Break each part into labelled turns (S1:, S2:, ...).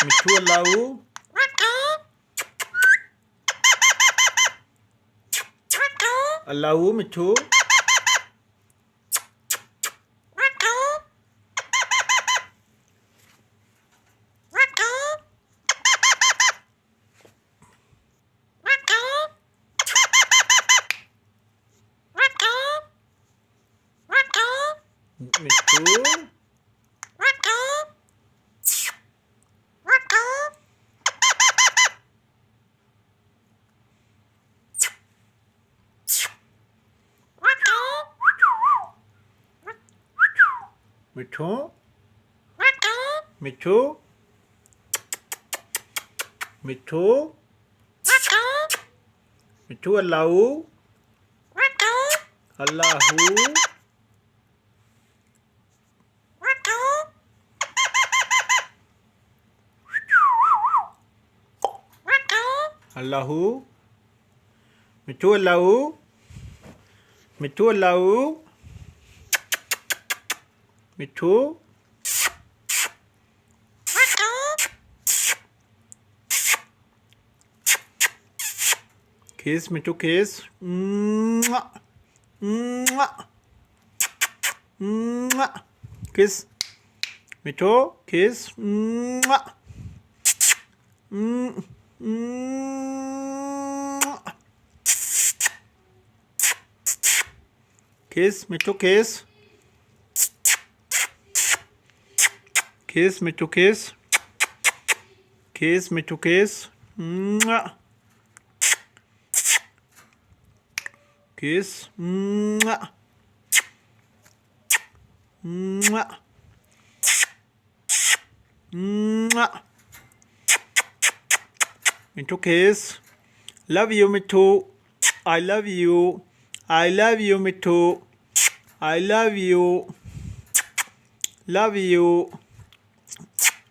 S1: Mithu Allah Allah Mithu Mithu Mithu Mithu Mithu Mithu Allah Allah Allah Mithu Allah Mithu Allah Mithu kiss Mithu kiss kiss Mithu kiss kiss Mithu kiss kiss Mithu kiss kiss Mithu kiss kiss Mithu kiss love you Mithu I love you I love you Mithu I love you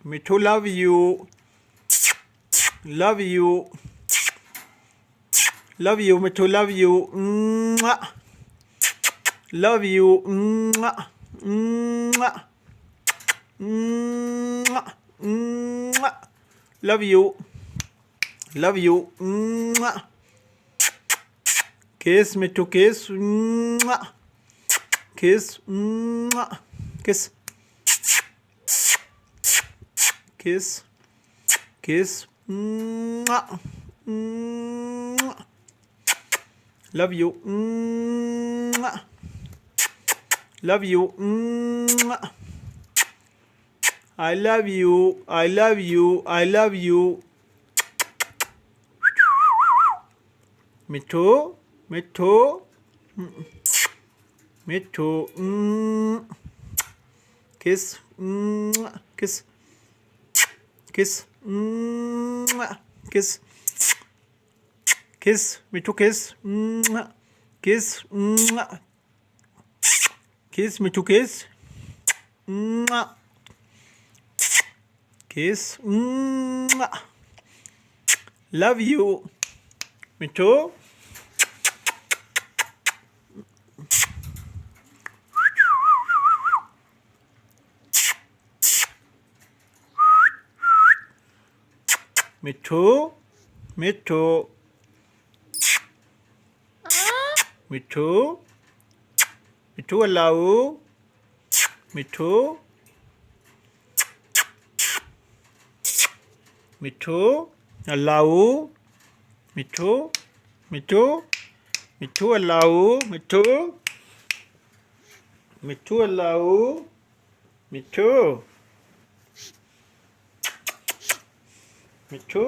S1: Mithu love you Mithu love you love you love you kiss Mithu kiss kiss kiss kiss kiss love you I love you I love you I love you Mithu Mithu Mithu kiss kiss kiss kiss kiss Mithu kiss kiss kiss Mithu kiss kiss love you मिठू मिठू मिठू मिठू मिठू अल्लाह मिठू मिठू अल्लाह मिठू मिठू मिठू अल्लाह मिठू मिठू अल्लाह मिठू मिठू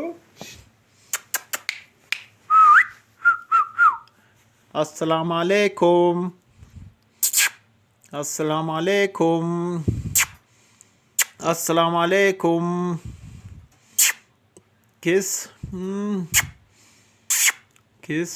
S1: अस्सलाम वालेकुम अस्सलाम वालेकुम अस्सलाम वालेकुम किस किस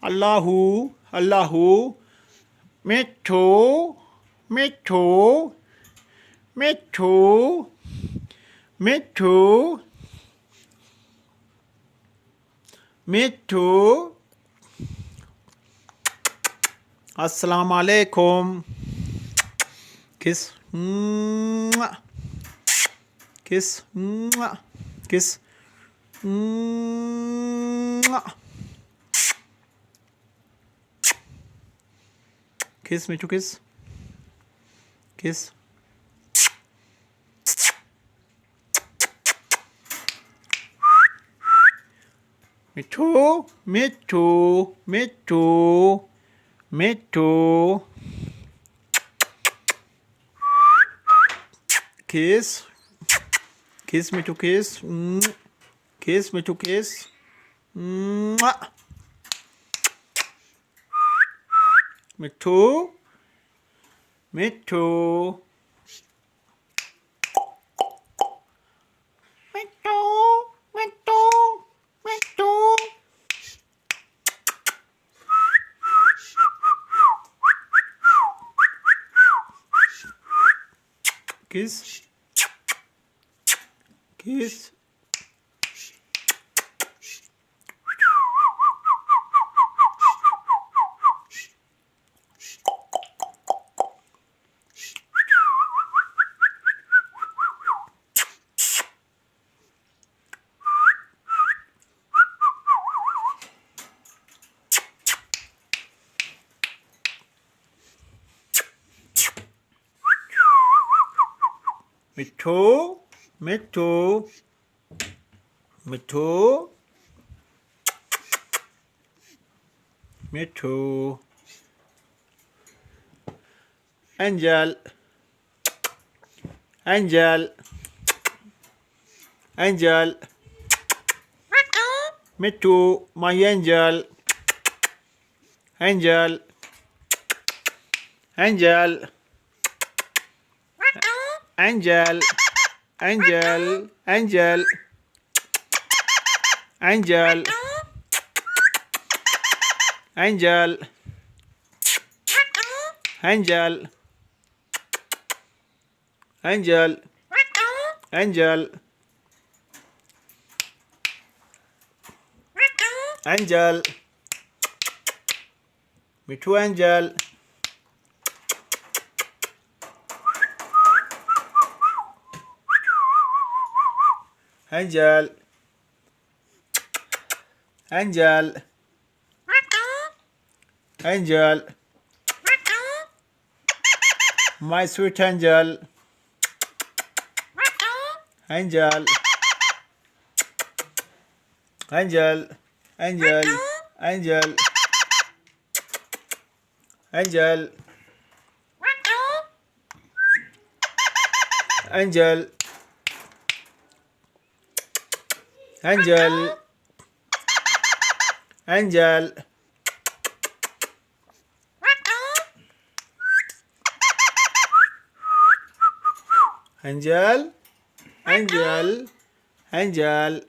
S1: अल्लाहू अल्लाहू मिठू मिठू मिठू mithu, mithu. Assalamu alaikum. Kiss. Mwah. Kiss. Mwah. Kiss. Mwah. Kiss, Mithu, kiss. Kiss. Mithu, Mithu, Mithu, Mithu. Kiss. Kiss, Mithu, kiss. Kiss, Mithu, kiss. Mwah. Mithu, Mithu. Mithu, Mithu, Mithu. Kiss. Kiss. Mithu, Mithu, Mithu, Mithu. Angel, Angel, Angel. Mithu, my angel. Angel, Angel. Angel, Angel, Angel, Angel, Angel, Angel, Angel, Angel, Angel, Mithu, Angel. Angel, Angel, Angel, my sweet angel, Angel, Angel, Angel, Angel, Angel, Angel, Angel, Angel, Angel, Angel, Angel,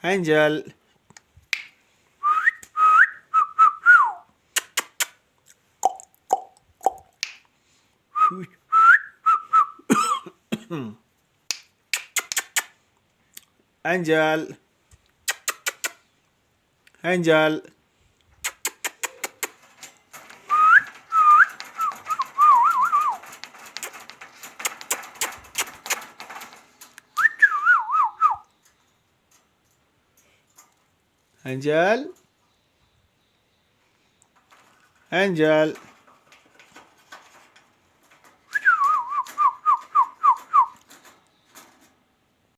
S1: Angel. Angel, Angel, Angel, Angel.